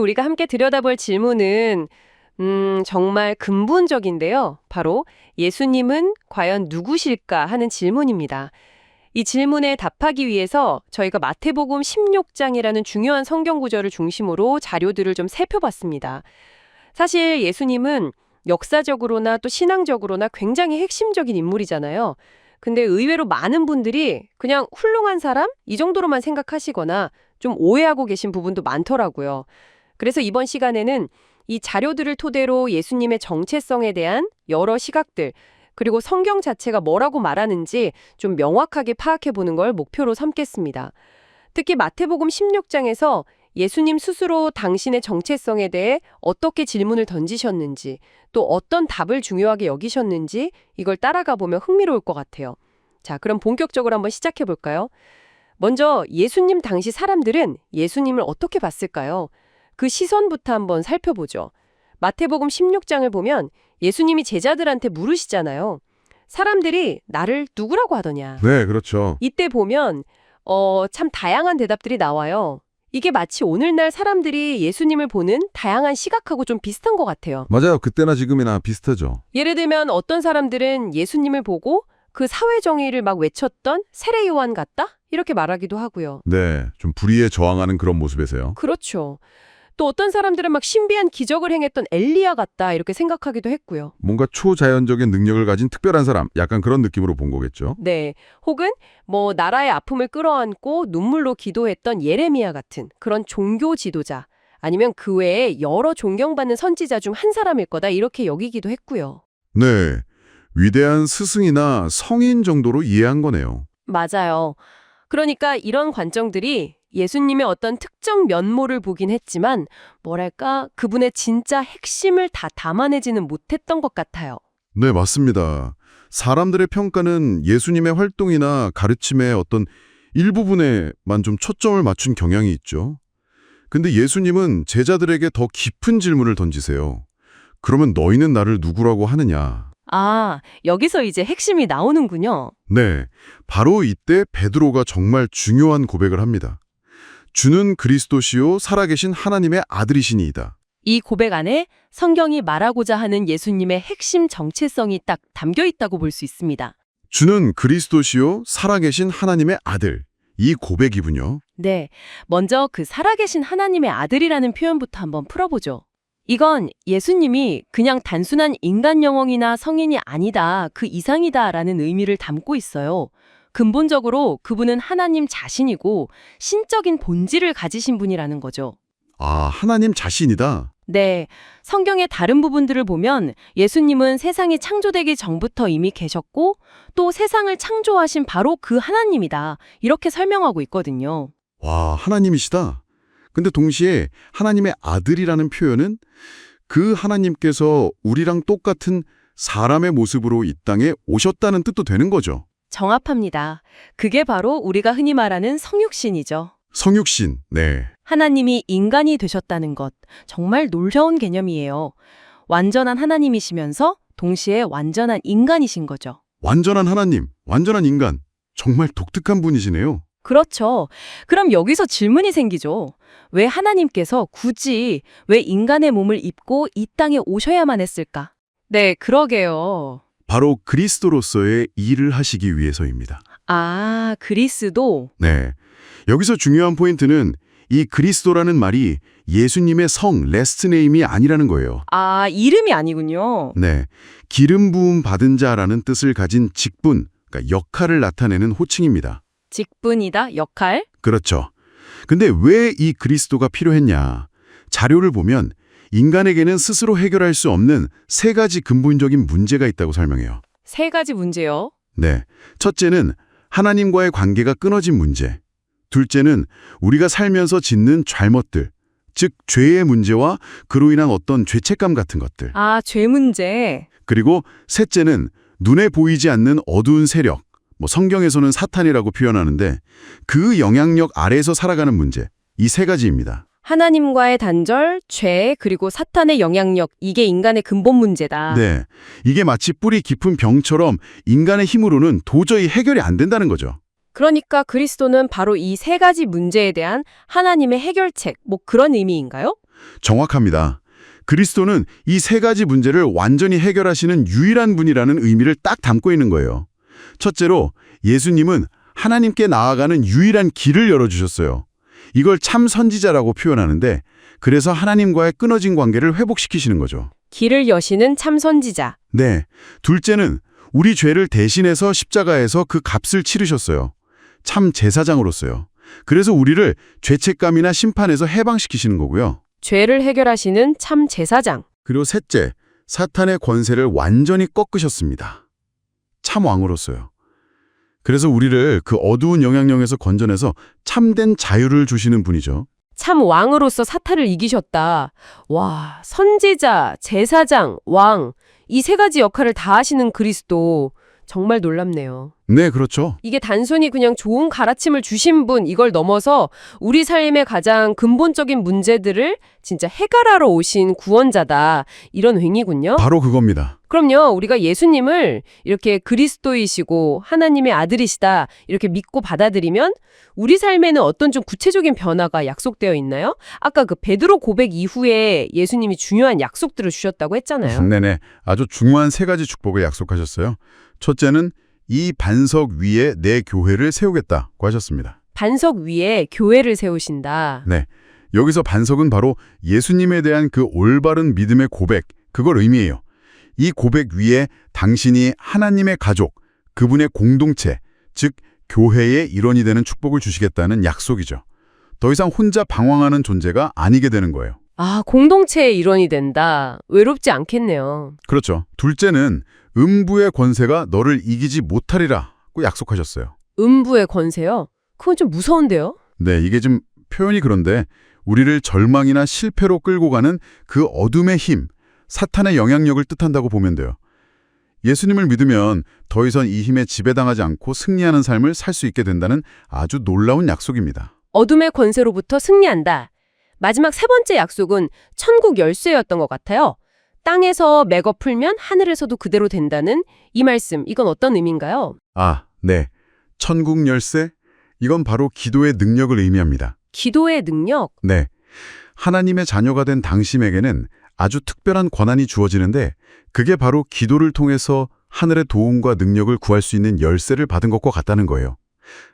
우리가 함께 들여다볼 질문은 정말 근본적인데요. 바로 예수님은 과연 누구실까 하는 질문입니다. 이 질문에 답하기 위해서 저희가 마태복음 16장이라는 중요한 성경 구절을 중심으로 자료들을 좀 살펴봤습니다. 사실 예수님은 역사적으로나 또 신앙적으로나 굉장히 핵심적인 인물이잖아요. 근데 의외로 많은 분들이 그냥 훌륭한 사람? 이 정도로만 생각하시거나 좀 오해하고 계신 부분도 많더라고요. 그래서 이번 시간에는 이 자료들을 토대로 예수님의 정체성에 대한 여러 시각들, 그리고 성경 자체가 뭐라고 말하는지 좀 명확하게 파악해보는 걸 목표로 삼겠습니다. 특히 마태복음 16장에서 예수님 스스로 당신의 정체성에 대해 어떻게 질문을 던지셨는지, 또 어떤 답을 중요하게 여기셨는지 이걸 따라가 보면 흥미로울 것 같아요. 자, 그럼 본격적으로 한번 시작해볼까요? 먼저 예수님 당시 사람들은 예수님을 어떻게 봤을까요? 그 시선부터 한번 살펴보죠. 마태복음 16장을 보면 예수님이 제자들한테 물으시잖아요. 사람들이 나를 누구라고 하더냐. 네, 그렇죠. 이때 보면 참 다양한 대답들이 나와요. 이게 마치 오늘날 사람들이 예수님을 보는 다양한 시각하고 좀 비슷한 것 같아요. 맞아요. 그때나 지금이나 비슷하죠. 예를 들면 어떤 사람들은 예수님을 보고 그 사회 정의를 막 외쳤던 세례 요한 같다? 이렇게 말하기도 하고요. 네, 좀 불의에 저항하는 그런 모습에서요. 그렇죠. 또 어떤 사람들은 막 신비한 기적을 행했던 엘리야 같다 이렇게 생각하기도 했고요. 뭔가 초자연적인 능력을 가진 특별한 사람, 약간 그런 느낌으로 본 거겠죠. 네. 혹은 뭐 나라의 아픔을 끌어안고 눈물로 기도했던 예레미야 같은 그런 종교 지도자, 아니면 그 외에 여러 존경받는 선지자 중 한 사람일 거다 이렇게 여기기도 했고요. 네, 위대한 스승이나 성인 정도로 이해한 거네요. 맞아요. 그러니까 이런 관점들이 예수님의 어떤 특정 면모를 보긴 했지만 뭐랄까 그분의 진짜 핵심을 다 담아내지는 못했던 것 같아요. 네, 맞습니다. 사람들의 평가는 예수님의 활동이나 가르침의 어떤 일부분에만 좀 초점을 맞춘 경향이 있죠. 근데 예수님은 제자들에게 더 깊은 질문을 던지세요. 그러면 너희는 나를 누구라고 하느냐? 아, 여기서 이제 핵심이 나오는군요. 네, 바로 이때 베드로가 정말 중요한 고백을 합니다. 주는 그리스도시요 살아계신 하나님의 아들이시니이다. 이 고백 안에 성경이 말하고자 하는 예수님의 핵심 정체성이 딱 담겨 있다고 볼 수 있습니다. 주는 그리스도시요 살아계신 하나님의 아들. 이 고백이군요. 네, 먼저 그 살아계신 하나님의 아들이라는 표현부터 한번 풀어보죠. 이건 예수님이 그냥 단순한 인간 영혼이나 성인이 아니다, 그 이상이다라는 의미를 담고 있어요. 근본적으로 그분은 하나님 자신이고 신적인 본질을 가지신 분이라는 거죠. 아, 하나님 자신이다. 네, 성경의 다른 부분들을 보면 예수님은 세상이 창조되기 전부터 이미 계셨고 또 세상을 창조하신 바로 그 하나님이다. 이렇게 설명하고 있거든요. 와, 하나님이시다. 근데 동시에 하나님의 아들이라는 표현은 그 하나님께서 우리랑 똑같은 사람의 모습으로 이 땅에 오셨다는 뜻도 되는 거죠. 정합합니다. 그게 바로 우리가 흔히 말하는 성육신이죠. 성육신, 네. 하나님이 인간이 되셨다는 것, 정말 놀라운 개념이에요. 완전한 하나님이시면서 동시에 완전한 인간이신 거죠. 완전한 하나님, 완전한 인간. 정말 독특한 분이시네요. 그렇죠. 그럼 여기서 질문이 생기죠. 왜 하나님께서 굳이 왜 인간의 몸을 입고 이 땅에 오셔야만 했을까? 네, 그러게요. 바로 그리스도로서의 일을 하시기 위해서입니다. 아, 그리스도? 네. 여기서 중요한 포인트는 이 그리스도라는 말이 예수님의 성, 레스트네임이 아니라는 거예요. 아, 이름이 아니군요. 네. 기름 부음 받은 자라는 뜻을 가진 직분, 그러니까 역할을 나타내는 호칭입니다. 직분이다, 역할? 그렇죠. 근데 왜 이 그리스도가 필요했냐? 자료를 보면 인간에게는 스스로 해결할 수 없는 세 가지 근본적인 문제가 있다고 설명해요. 세 가지 문제요. 네. 첫째는 하나님과의 관계가 끊어진 문제. 둘째는 우리가 살면서 짓는 잘못들, 즉 죄의 문제와 그로 인한 어떤 죄책감 같은 것들. 아, 죄 문제. 그리고 셋째는 눈에 보이지 않는 어두운 세력, 성경에서는 사탄이라고 표현하는데 그 영향력 아래에서 살아가는 문제. 이 세 가지입니다. 하나님과의 단절, 죄, 그리고 사탄의 영향력, 이게 인간의 근본 문제다. 네. 이게 마치 뿌리 깊은 병처럼 인간의 힘으로는 도저히 해결이 안 된다는 거죠. 그러니까 그리스도는 바로 이 세 가지 문제에 대한 하나님의 해결책, 그런 의미인가요? 정확합니다. 그리스도는 이 세 가지 문제를 완전히 해결하시는 유일한 분이라는 의미를 딱 담고 있는 거예요. 첫째로 예수님은 하나님께 나아가는 유일한 길을 열어주셨어요. 이걸 참 선지자라고 표현하는데 그래서 하나님과의 끊어진 관계를 회복시키시는 거죠. 길을 여시는 참 선지자. 네. 둘째는 우리 죄를 대신해서 십자가에서 그 값을 치르셨어요. 참 제사장으로서요. 그래서 우리를 죄책감이나 심판에서 해방시키시는 거고요. 죄를 해결하시는 참 제사장. 그리고 셋째, 사탄의 권세를 완전히 꺾으셨습니다. 참 왕으로서요. 그래서 우리를 그 어두운 영향력에서 건져내서 참된 자유를 주시는 분이죠. 참 왕으로서 사탄을 이기셨다. 와, 선지자, 제사장, 왕. 이 세 가지 역할을 다 하시는 그리스도. 정말 놀랍네요. 네, 그렇죠. 이게 단순히 그냥 좋은 가르침을 주신 분, 이걸 넘어서 우리 삶의 가장 근본적인 문제들을 진짜 해결하러 오신 구원자다. 이런 의미군요. 바로 그겁니다. 그럼요, 우리가 예수님을 이렇게 그리스도이시고 하나님의 아들이시다 이렇게 믿고 받아들이면 우리 삶에는 어떤 좀 구체적인 변화가 약속되어 있나요? 아까 그 베드로 고백 이후에 예수님이 중요한 약속들을 주셨다고 했잖아요. 네네. 아주 중요한 세 가지 축복을 약속하셨어요. 첫째는 이 반석 위에 내 교회를 세우겠다고 하셨습니다. 반석 위에 교회를 세우신다. 네. 여기서 반석은 바로 예수님에 대한 그 올바른 믿음의 고백, 그걸 의미해요. 이 고백 위에 당신이 하나님의 가족, 그분의 공동체, 즉 교회의 일원이 되는 축복을 주시겠다는 약속이죠. 더 이상 혼자 방황하는 존재가 아니게 되는 거예요. 아, 공동체의 일원이 된다. 외롭지 않겠네요. 그렇죠. 둘째는 음부의 권세가 너를 이기지 못하리라고 약속하셨어요. 음부의 권세요? 그건 좀 무서운데요? 네, 이게 좀 표현이 그런데 우리를 절망이나 실패로 끌고 가는 그 어둠의 힘, 사탄의 영향력을 뜻한다고 보면 돼요. 예수님을 믿으면 더 이상 이 힘에 지배당하지 않고 승리하는 삶을 살 수 있게 된다는 아주 놀라운 약속입니다. 어둠의 권세로부터 승리한다. 마지막 세 번째 약속은 천국 열쇠였던 것 같아요. 땅에서 매거 풀면 하늘에서도 그대로 된다는 이 말씀, 이건 어떤 의미인가요? 아, 네. 천국 열쇠? 이건 바로 기도의 능력을 의미합니다. 기도의 능력? 네. 하나님의 자녀가 된 당신에게는 아주 특별한 권한이 주어지는데 그게 바로 기도를 통해서 하늘의 도움과 능력을 구할 수 있는 열쇠를 받은 것과 같다는 거예요.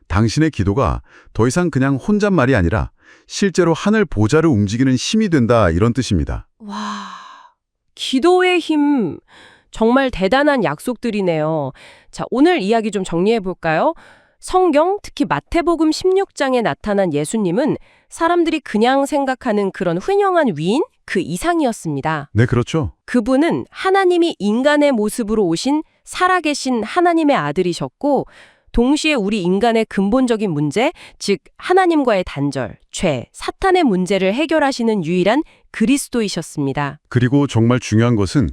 당신의 기도가 더 이상 그냥 혼잣말이 아니라 실제로 하늘 보좌를 움직이는 힘이 된다 이런 뜻입니다. 와, 기도의 힘. 정말 대단한 약속들이네요. 자, 오늘 이야기 좀 정리해 볼까요? 성경, 특히 마태복음 16장에 나타난 예수님은 사람들이 그냥 생각하는 그런 훌륭한 위인 그 이상이었습니다. 네, 그렇죠. 그분은 하나님이 인간의 모습으로 오신 살아계신 하나님의 아들이셨고 동시에 우리 인간의 근본적인 문제, 즉 하나님과의 단절, 죄, 사탄의 문제를 해결하시는 유일한 그리스도이셨습니다. 그리고 정말 중요한 것은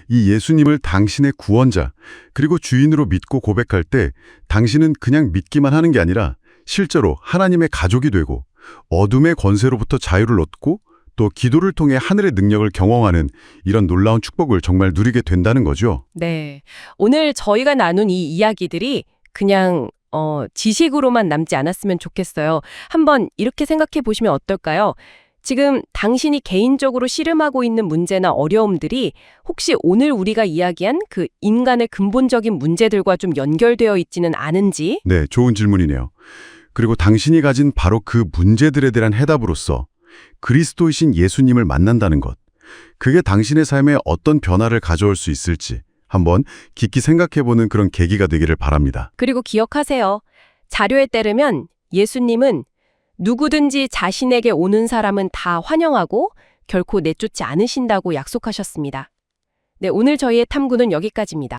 이 예수님을 당신의 구원자, 그리고 주인으로 믿고 고백할 때 당신은 그냥 믿기만 하는 게 아니라 실제로 하나님의 가족이 되고 어둠의 권세로부터 자유를 얻고 또 기도를 통해 하늘의 능력을 경험하는 이런 놀라운 축복을 정말 누리게 된다는 거죠. 네, 오늘 저희가 나눈 이 이야기들이 그냥 지식으로만 남지 않았으면 좋겠어요. 한번 이렇게 생각해 보시면 어떨까요? 지금 당신이 개인적으로 씨름하고 있는 문제나 어려움들이 혹시 오늘 우리가 이야기한 그 인간의 근본적인 문제들과 좀 연결되어 있지는 않은지? 네, 좋은 질문이네요. 그리고 당신이 가진 바로 그 문제들에 대한 해답으로서 그리스도이신 예수님을 만난다는 것, 그게 당신의 삶에 어떤 변화를 가져올 수 있을지 한번 깊이 생각해보는 그런 계기가 되기를 바랍니다. 그리고 기억하세요. 자료에 따르면 예수님은 누구든지 자신에게 오는 사람은 다 환영하고 결코 내쫓지 않으신다고 약속하셨습니다. 네, 오늘 저희의 탐구는 여기까지입니다.